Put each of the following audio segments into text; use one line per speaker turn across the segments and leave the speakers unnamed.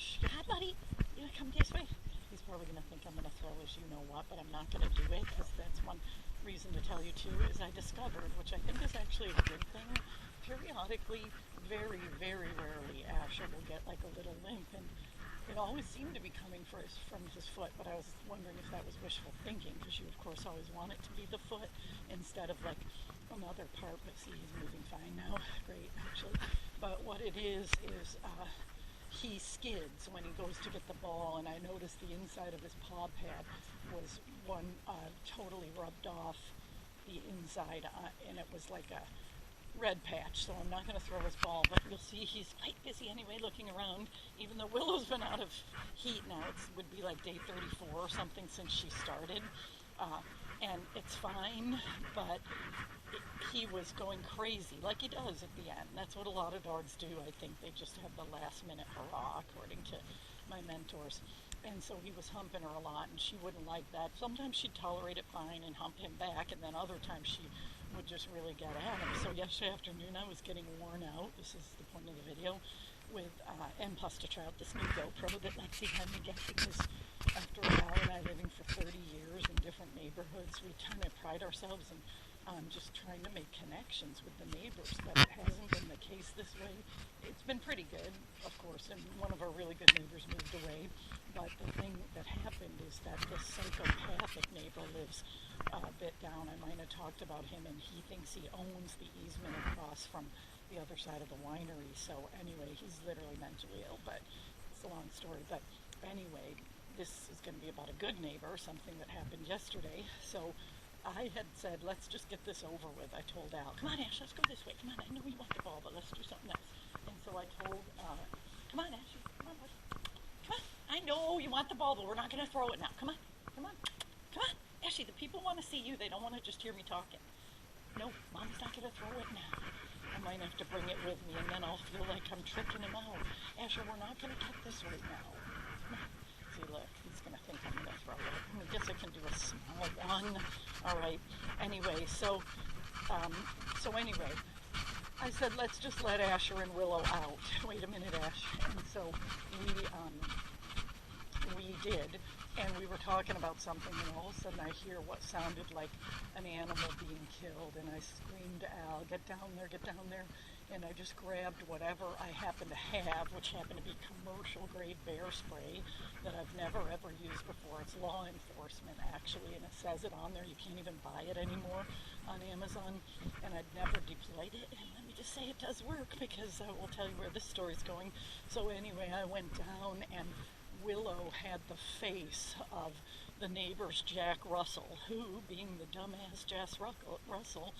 Ash. Hi, buddy. You wanna come this way? He's probably going to think I'm going to throw his you-know-what, but I'm not going to do it, because that's one reason to tell you, too, is I discovered, which I think is actually a good thing, periodically, very, very rarely, Asher will get like a little limp, and it always seemed to be coming from his foot, but I was wondering if that was wishful thinking, because you, of course, always want it to be the foot instead of like another part. But see, he's moving fine now. Great, actually. But what it is he skids when he goes to get the ball, and I noticed the inside of his paw pad was totally rubbed off the inside, and it was like a red patch, so I'm not going to throw his ball, but you'll see he's quite busy anyway looking around, even though Willow's been out of heat now. It would be like day 34 or something since she started, and it's fine, but he was going crazy, like he does at the end. That's what a lot of dogs do. I think they just have the last minute hurrah, according to my mentors. And so he was humping her a lot, and she wouldn't like that. Sometimes she'd tolerate it fine and hump him back, and then other times she would just really get at him. So yesterday afternoon I was getting worn out, this is the point of the video, with and plus to try out this new GoPro that Lexi had me get, because after Al and I living for 30 years in different neighborhoods, we kind of pride ourselves in just trying to make connections with the neighbors, but it hasn't been the case this way. It's been pretty good, of course, and one of our really good neighbors moved away, but the thing that happened is that this psychopathic neighbor lives a bit down. I might have talked about him, and he thinks he owns the easement across from the other side of the winery. So anyway, he's literally mentally ill, but it's a long story. But anyway, this is going to be about a good neighbor, something that happened yesterday. So I had said, let's just get this over with. I told Al, come on, Ash, let's go this way. Come on, I know you want the ball, but let's do something else. And so I told, come on, Ash, come on, buddy. Come on, I know you want the ball, but we're not going to throw it now. Come on, come on, come on. Ashley, the people want to see you. They don't want to just hear me talking. No, Mom's not going to throw it now. I might have to bring it with me, and then I'll feel like I'm tricking him out. Asher, we're not going to get this right now. Come on. See, look, he's going to think I'm going to throw it. I guess I can do a small one. All right. Anyway, so anyway, I said, let's just let Asher and Willow out. Wait a minute, Ash. And so we did. And we were talking about something, and all of a sudden I hear what sounded like an animal being killed, and I screamed to Al, get down there, and I just grabbed whatever I happened to have, which happened to be commercial grade bear spray that I've never ever used before. It's law enforcement, actually, and it says it on there. You can't even buy it anymore on Amazon, and I'd never deployed it. And let me just say it does work, because I will tell you where this story's going. So anyway, I went down, and Willow had the face of the neighbor's Jack Russell, who, being the dumbass Jack Russell,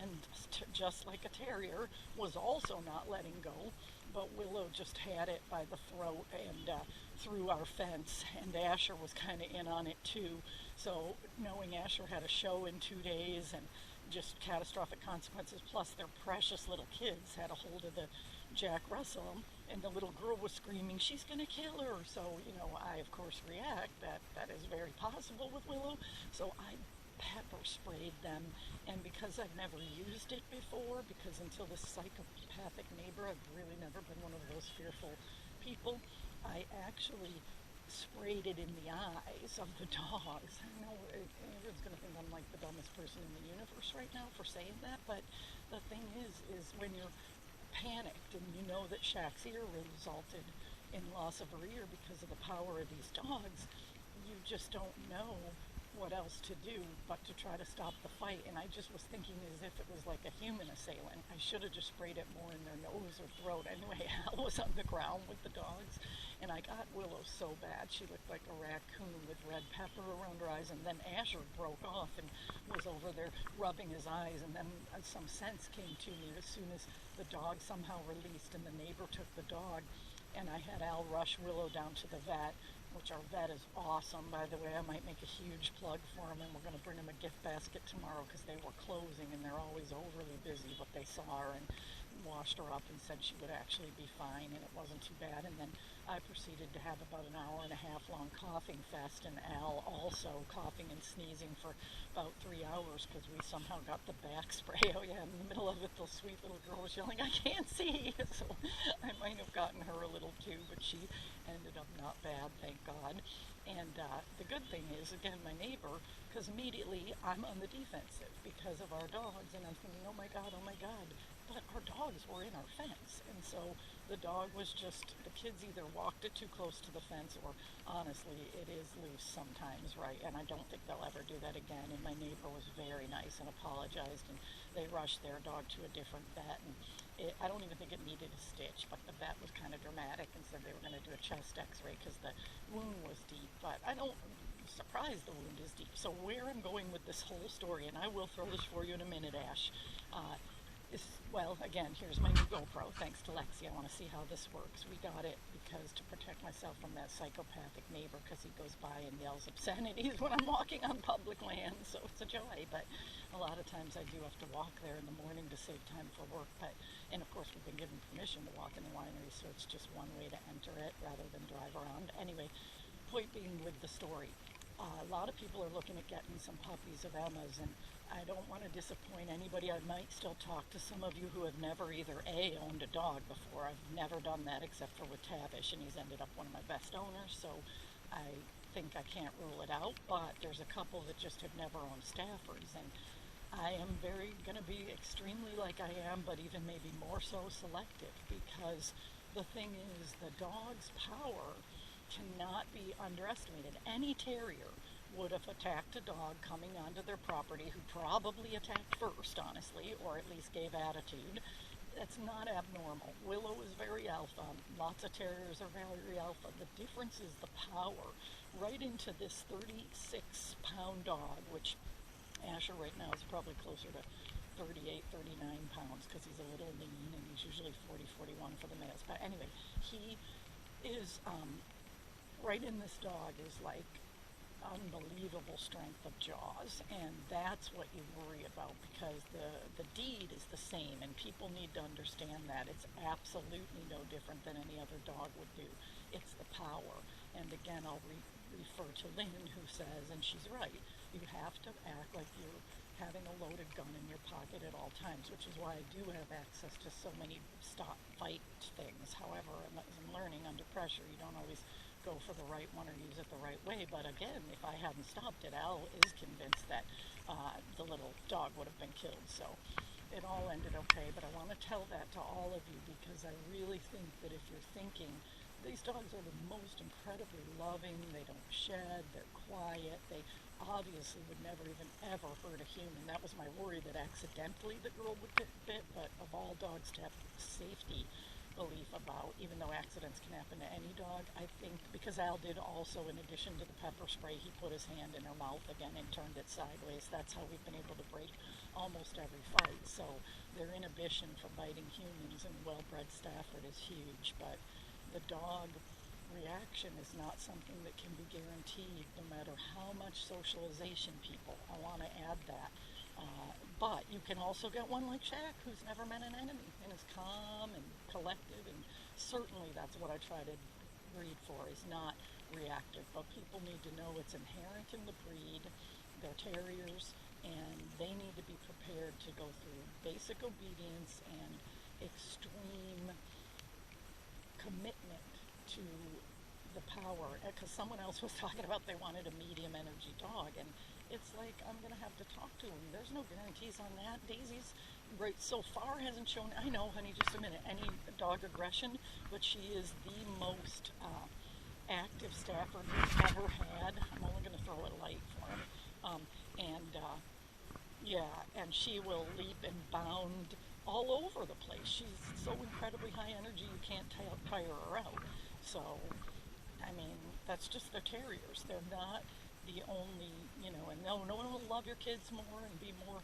and just like a terrier, was also not letting go. But Willow just had it by the throat and through our fence, and Asher was kind of in on it too. So knowing Asher had a show in 2 days and just catastrophic consequences, plus their precious little kids had a hold of the Jack Russell, and the little girl was screaming, she's going to kill her. So, I, of course, react. That is very possible with Willow. So I pepper sprayed them, and because I've never used it before, because until this psychopathic neighbor, I've really never been one of those fearful people, I actually sprayed it in the eyes of the dogs. I know everyone's going to think I'm like the dumbest person in the universe right now for saying that, but the thing is when you're panicked and you know that Shaq's ear resulted in loss of her ear because of the power of these dogs, you just don't know what else to do but to try to stop the fight. And I just was thinking as if it was like a human assailant. I should have just sprayed it more in their nose or throat. Anyway, Al was on the ground with the dogs, and I got Willow so bad she looked like a raccoon with red pepper around her eyes, and then Asher broke off and was over there rubbing his eyes, and then some sense came to me as soon as the dog somehow released and the neighbor took the dog, and I had Al rush Willow down to the vet, which our vet is awesome, by the way. I might make a huge plug for him, and we're going to bring him a gift basket tomorrow because they were closing and they're always overly busy, but they saw her and washed her up and said she would actually be fine and it wasn't too bad. And then I proceeded to have about an hour and a half long coughing fest, and Al also coughing and sneezing for about 3 hours because we somehow got the back spray. Oh yeah, in the middle of it, the sweet little girl was yelling, I can't see. So I might have gotten her a little too, but she ended I'm not bad, thank God. And the good thing is, again, my neighbor, because immediately I'm on the defensive because of our dogs, and I'm thinking, oh my God, but our dogs were in our fence. And so the dog was just, the kids either walked it too close to the fence, or honestly, it is loose sometimes, right? And I don't think they'll ever do that again. And my neighbor was very nice and apologized, and they rushed their dog to a different vet. And I don't even think it needed a stitch, but the vet was kind of dramatic and said they were going to do a chest x-ray because the wound was deep. But I'm surprised the wound is deep. So where I'm going with this whole story, and I will throw this for you in a minute, Ash, well, again, here's my new GoPro. Thanks to Lexi. I want to see how this works. We got it because to protect myself from that psychopathic neighbor, because he goes by and yells obscenities when I'm walking on public land, so it's a joy. But a lot of times I do have to walk there in the morning to save time for work. And of course, we've been given permission to walk in the winery, so it's just one way to enter it rather than drive around. Anyway, point being with the story. A lot of people are looking at getting some puppies of Emma's, and I don't want to disappoint anybody. I might still talk to some of you who have never either A, owned a dog before. I've never done that except for with Tavish, and he's ended up one of my best owners, so I think I can't rule it out. But there's a couple that just have never owned Staffords, and I am going to be extremely like I am, but even maybe more so selective, because the thing is, the dog's power cannot be underestimated. Any terrier would have attacked a dog coming onto their property, who probably attacked first, honestly, or at least gave attitude. That's not abnormal. Willow is very alpha. Lots of terriers are very alpha. The difference is the power. Right into this 36-pound dog, which Asher right now is probably closer to 38, 39 pounds, because he's a little lean, and he's usually 40, 41 for the males. But anyway, he is... right in this dog is like unbelievable strength of jaws, and that's what you worry about, because the deed is the same, and people need to understand that. It's absolutely no different than any other dog would do. It's the power. And again, I'll refer to Lynn, who says, and she's right, you have to act like you're having a loaded gun in your pocket at all times, which is why I do have access to so many stop fight things. However, as I'm learning, under pressure, you don't always go for the right one or use it the right way. But again, if I hadn't stopped it, Al is convinced that the little dog would have been killed. So it all ended okay. But I want to tell that to all of you, because I really think that if you're thinking, these dogs are the most incredibly loving, they don't shed, they're quiet, they obviously would never even ever hurt a human. That was my worry, that accidentally the girl would get bit. But of all dogs to have safety belief about, even though accidents can happen to any dog, I think, because Al did also, in addition to the pepper spray, he put his hand in her mouth again and turned it sideways. That's how we've been able to break almost every fight. So their inhibition for biting humans in well-bred Stafford is huge, but the dog reaction is not something that can be guaranteed, no matter how much socialization people. I want to add that. But you can also get one like Shaq, who's never met an enemy and is calm and collective, and certainly that's what I try to breed for, is not reactive. But people need to know it's inherent in the breed. They're terriers, and they need to be prepared to go through basic obedience and extreme commitment to the power. Because someone else was talking about they wanted a medium energy dog, and it's like, I'm going to have to talk to him. There's no guarantees on that. Daisy's right so far hasn't shown, I know, honey, just a minute, any dog aggression, but she is the most active Stafford we've ever had. I'm only going to throw a light for him. And she will leap and bound all over the place. She's so incredibly high energy, you can't tire her out. So, I mean, that's just the terriers. They're not the only, and no one will love your kids more and be more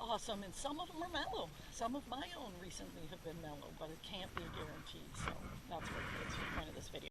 awesome, and some of them are mellow. Some of my own recently have been mellow, but it can't be a guarantee. So that's what it's the point of this video.